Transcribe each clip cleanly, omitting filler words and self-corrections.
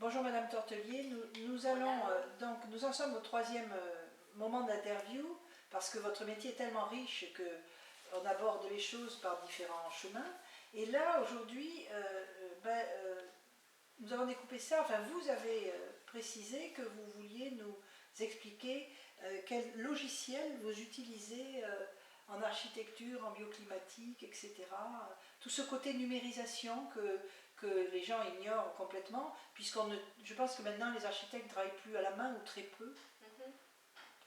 Bonjour Madame Tortelier, nous en sommes au troisième moment d'interview parce que votre métier est tellement riche qu'on aborde les choses par différents chemins. Et là aujourd'hui, nous avons découpé ça, enfin vous avez précisé que vous vouliez nous expliquer quel logiciel vous utilisez en architecture, en bioclimatique, etc. Tout ce côté numérisation que les gens ignorent complètement, je pense que maintenant les architectes ne travaillent plus à la main ou très peu.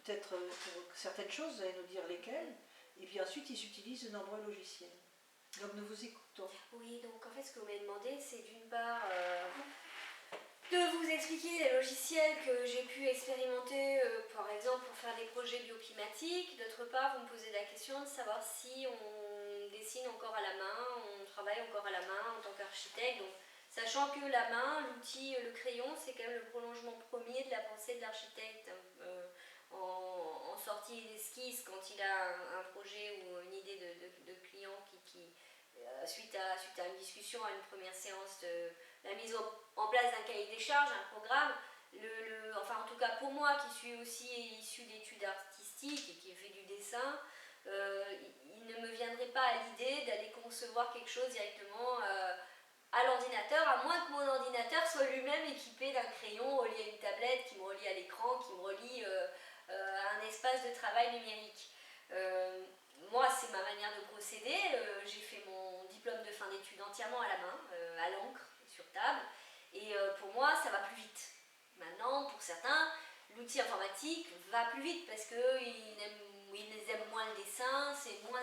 Peut-être pour certaines choses, vous allez nous dire lesquelles. Et puis ensuite, ils utilisent de nombreux logiciels. Donc nous vous écoutons. Oui, donc en fait ce que vous m'avez demandé, c'est d'une part de vous expliquer les logiciels que j'ai pu expérimenter, par exemple pour faire des projets bioclimatiques. D'autre part, vous me posez la question de savoir si on dessine encore à la main, on travaille encore à la main en tant qu'architecte. Donc, sachant que la main, l'outil, le crayon, c'est quand même le prolongement premier de la pensée de l'architecte. En sortie d'esquisse, quand il a un projet ou une idée de client suite à une discussion, à une première séance de la mise en place d'un cahier des charges, un programme, enfin en tout cas pour moi qui suis aussi issue d'études artistiques et qui ai fait du dessin, il ne me viendrait pas à l'idée d'aller concevoir quelque chose directement à l'ordinateur, à moins que mon ordinateur soit lui-même équipé d'un crayon relié à une tablette qui me relie à l'écran, qui me relie à un espace de travail numérique. Moi, c'est ma manière de procéder. J'ai fait mon diplôme de fin d'études entièrement à la main, à l'encre, sur table. Et pour moi, ça va plus vite. Maintenant, pour certains, l'outil informatique va plus vite parce qu'ils aiment moins le dessin, c'est moins...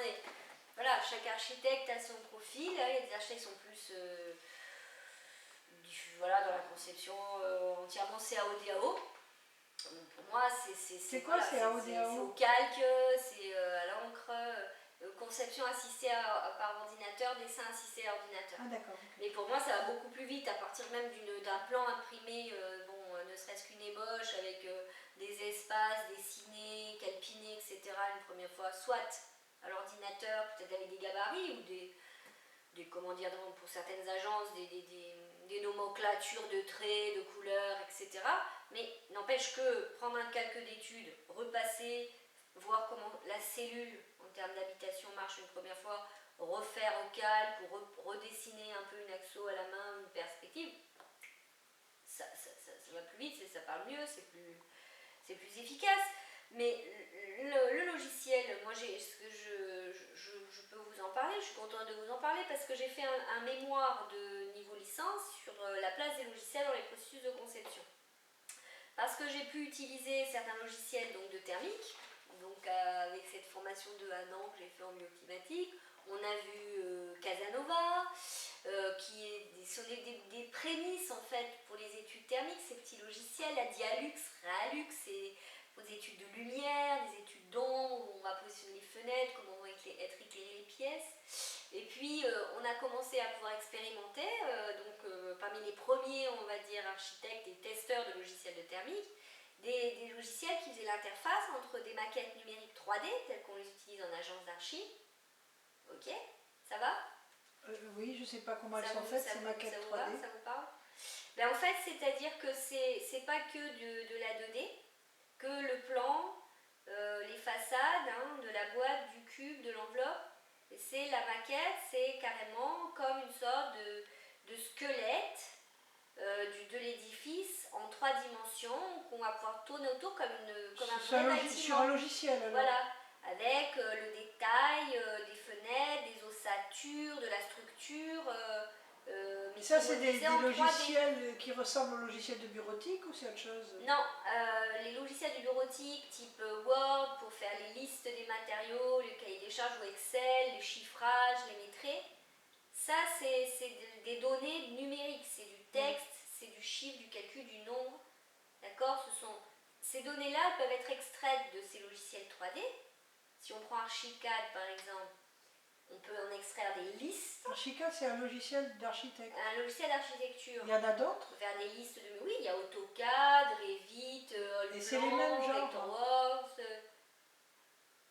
Voilà, chaque architecte a son profil. Il y a des architectes qui sont plus voilà, dans la conception entièrement CAO-DAO. Pour moi, c'est quoi voilà, CAO-DAO? C'est au calque, c'est à l'encre, conception assistée par ordinateur, dessin assisté à ordinateur. Ah d'accord. Mais pour moi, ça va beaucoup plus vite à partir même d'un plan imprimé, ne serait-ce qu'une ébauche avec des espaces dessinés, calpinés, etc. une première fois, soit à l'ordinateur, peut-être avec des gabarits ou comment dire, pour certaines agences, des nomenclatures de traits, de couleurs, etc. Mais n'empêche que prendre un calque d'études, repasser, voir comment la cellule en termes d'habitation marche une première fois, refaire au calque ou redessiner un peu une axo à la main, une perspective, ça va plus vite, ça parle mieux, c'est plus efficace. Mais le logiciel, moi je peux vous en parler, je suis contente de vous en parler parce que j'ai fait un mémoire de niveau licence sur la place des logiciels dans les processus de conception. Parce que j'ai pu utiliser certains logiciels donc, de thermique, donc avec cette formation de 1 an que j'ai fait en bioclimatique, on a vu Casanova, qui sont des prémices en fait pour les études thermiques, ces petits logiciels, la Dialux, Realux, c'est aux études de lumière, des études d'ombre, où on va positionner les fenêtres, comment vont être éclairées les pièces. Et puis on a commencé à pouvoir expérimenter, parmi les premiers, on va dire, architectes et testeurs de logiciels de thermique, des logiciels qui faisaient l'interface entre des maquettes numériques 3D, telles qu'on les utilise en agence d'archi. Ok, ça va? Oui, je ne sais pas comment elles sont faites, ces maquettes 3D. Ça vous parle? Ben, en fait, c'est-à-dire que c'est pas que de la 2D, que le plan, les façades de la boîte, du cube, de l'enveloppe, c'est la maquette, c'est carrément comme une sorte de squelette de l'édifice en 3 dimensions qu'on va pouvoir tourner autour comme un vrai bâtiment. Sur un logiciel alors. Voilà, avec le détail des fenêtres, des ossatures, de la structure. Mais ça, c'est des logiciels qui ressemblent aux logiciels de bureautique ou c'est autre chose? Non, les logiciels de bureautique type Word pour faire les listes des matériaux, le cahier des charges ou Excel, les chiffrages, les lettrés, ça c'est des données numériques, c'est du texte, c'est du chiffre, du calcul, du nombre. D'accord? Ces données-là peuvent être extraites de ces logiciels 3D. Si on prend Archicad par exemple, on peut en extraire des listes. Archicad, c'est un logiciel d'architecte. Un logiciel d'architecture. Il y en a d'autres? On peut faire des listes de... Oui, il y a AutoCAD, Revit, et c'est les mêmes genres? Vectorworks.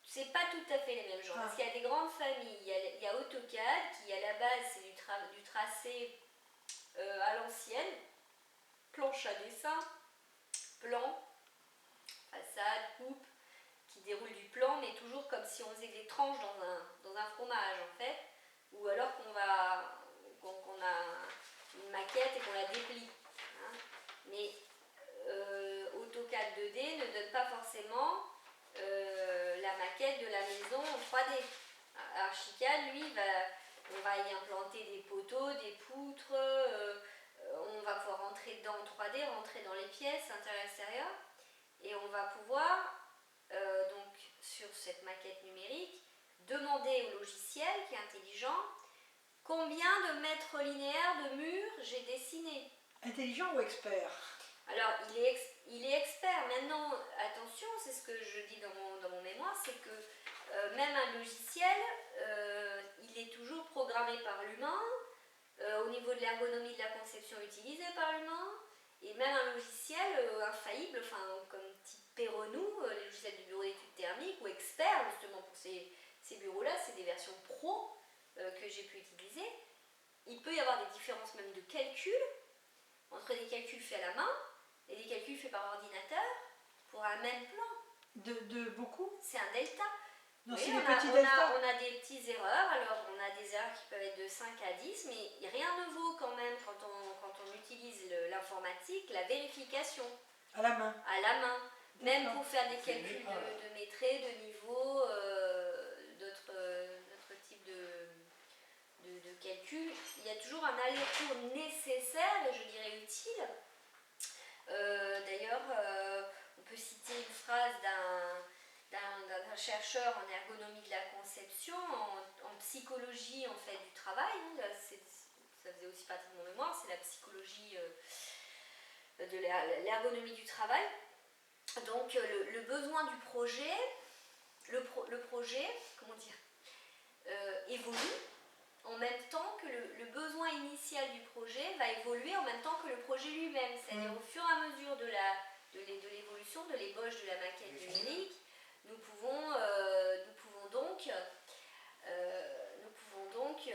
C'est pas tout à fait les mêmes genres. Parce qu'il y a des grandes familles. Il y a AutoCAD qui à la base c'est du tracé à l'ancienne, plan planche à dessin, plan, façade, coupe, qui déroule du plan, mais toujours comme si on faisait des tranches dans un fromage en fait, ou alors qu'on a une maquette et qu'on la déplie. Hein. Mais AutoCAD 2D ne donne pas forcément la maquette de la maison en 3D. Archicad, lui, on va y implanter des poteaux, des poutres, on va pouvoir rentrer dedans en 3D, rentrer dans les pièces, intérieur-extérieur, et on va pouvoir, donc sur cette maquette numérique, demander au logiciel qui est intelligent combien de mètres linéaires de murs j'ai dessiné. Intelligent ou expert? Alors, il est expert. Maintenant, attention, c'est ce que je dis dans mon mémoire, c'est que même un logiciel, il est toujours programmé par l'humain, au niveau de l'ergonomie de la conception utilisée par l'humain, et même un logiciel infaillible, comme type Peronou, les logiciels de bureau d'études thermiques, ou expert justement pour ces bureaux-là, c'est des versions pro que j'ai pu utiliser. Il peut y avoir des différences même de calcul, entre des calculs faits à la main et des calculs faits par ordinateur pour un même plan. De beaucoup? C'est un delta. Non, Oui, c'est des petits deltas. on a des petites erreurs, alors on a des erreurs qui peuvent être de 5 à 10, mais rien ne vaut quand même quand on utilise l'informatique, la vérification. À la main. À la main. Même pour faire des C'est calculs mieux, ah. de métré, de niveau, d'autres types de calculs, il y a toujours un aller-retour nécessaire et je dirais utile. D'ailleurs, on peut citer une phrase d'un chercheur en ergonomie de la conception, en psychologie en fait, du travail. Hein, ça faisait aussi partie de mon mémoire, c'est la psychologie de l'ergonomie du travail. Donc le besoin du projet, le projet, comment dire, évolue en même temps que le besoin initial du projet va évoluer en même temps que le projet lui-même. C'est-à-dire au fur et à mesure de l'évolution, de l'ébauche de la maquette numérique, nous pouvons donc,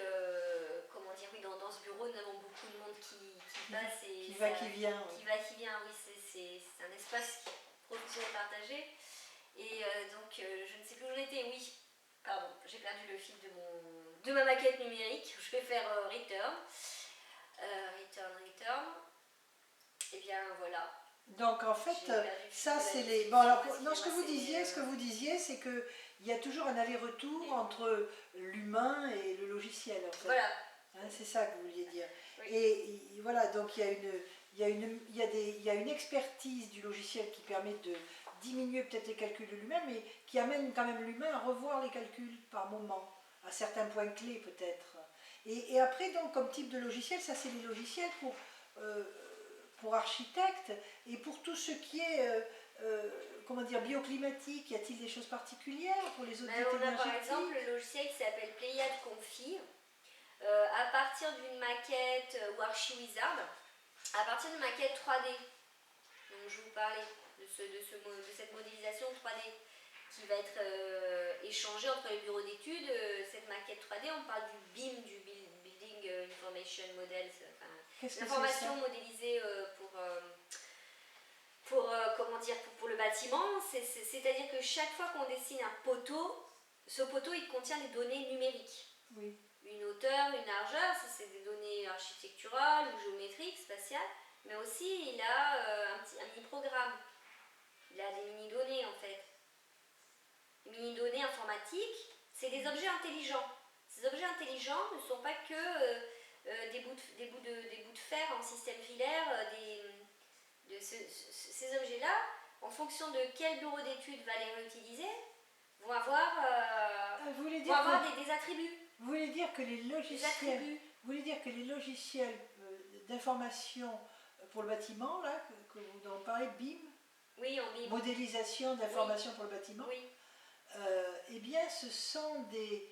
comment dire, oui, dans ce bureau, nous avons beaucoup de monde qui passe et qui va, qui vient. Qui va, qui vient, oui, c'est un espace professionnel partagé. Et donc, je ne sais plus où j'en étais, oui. Pardon, j'ai perdu le fil de ma maquette numérique. Je vais faire return. Return. Et bien voilà. Donc en fait, ça c'est les. Bon alors, non, ce que vous disiez, c'est que il y a toujours un aller-retour entre l'humain et le logiciel. En fait. Voilà. Hein, c'est ça que vous vouliez dire. Oui. Et voilà, donc il y a une expertise du logiciel qui permet de diminuer peut-être les calculs de lui-même, mais qui amène quand même l'humain à revoir les calculs par moment, à certains points clés peut-être. Et après, donc, comme type de logiciel, ça c'est les logiciels pour architectes et pour tout ce qui est, comment dire, bioclimatique. Y a-t-il des choses particulières pour les audits énergétiques? On a par exemple le logiciel qui s'appelle Pléiade Confi, à partir d'une maquette ou ArchiWizard, à partir d'une maquette 3D, dont je vous parlais, de cette modélisation 3D qui va être échangée entre les bureaux d'études. Cette maquette 3D, on parle du BIM, du Building Information Models, l'information modélisée pour le bâtiment. C'est-à-dire que chaque fois qu'on dessine un poteau, ce poteau il contient des données numériques. Oui. Une hauteur, une largeur, ça c'est des données architecturales ou géométriques, spatiales, mais aussi il a un mini-programme. Il a des mini-données en fait. Les mini-données informatiques, c'est des objets intelligents. Ces objets intelligents ne sont pas que des bouts de fer en système filaire. Ces objets-là, en fonction de quel bureau d'études va les réutiliser, vont avoir des attributs. Vous voulez dire que les logiciels d'information pour le bâtiment, là, que vous en parlez, BIM, oui, en BIM. Modélisation d'information pour le bâtiment, oui. Eh bien ce sont des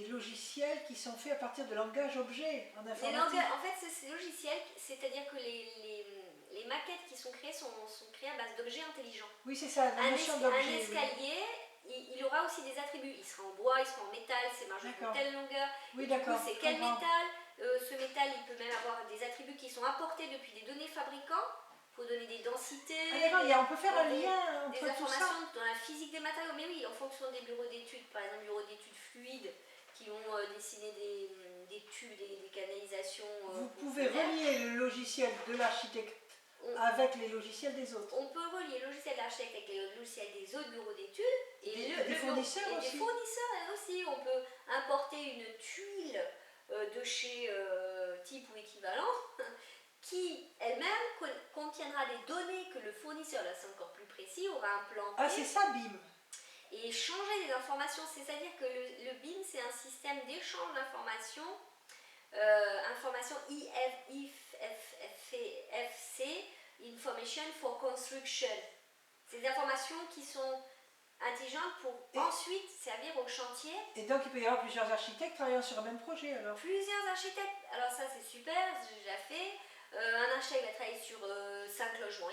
logiciels qui sont faits à partir de langage objet en informatique. En fait, ces logiciels, c'est-à-dire que les maquettes qui sont créées sont créées à base d'objets intelligents. Oui, c'est ça, la notion d'objet. Un escalier, oui. il aura aussi des attributs. Il sera en bois, il sera en métal, c'est marqué de telle longueur. Oui, d'accord. C'est quel métal. Ce métal, il peut même avoir des attributs qui sont apportés depuis des données fabricants donner des densités, Ah d'accord, on peut faire un lien des entre tout ça. informations dans la physique des matériaux. Mais oui, en fonction des bureaux d'études, par exemple, bureaux d'études fluides, qui vont dessiner des tubes, des canalisations. Vous pouvez fonctionnelles. relier le logiciel de l'architecte avec les logiciels des autres. On peut relier le logiciel de l'architecte avec le logiciel des autres bureaux d'études et Des fournisseurs aussi. des fournisseurs aussi. On peut importer une tuile de chez type ou équivalent qui elle-même contiendra des données que le fournisseur, là c'est encore plus précis, aura implanté. Ah, c'est ça, BIM. Et changer des informations, c'est-à-dire que le BIM c'est un système d'échange d'informations, information IFC, Information for Construction. C'est des informations qui sont intelligentes pour ensuite servir au chantier. Et donc il peut y avoir plusieurs architectes travaillant sur un même projet alors. Plusieurs architectes, alors ça c'est super, j'ai déjà fait. Un architecte va travailler sur 5 logements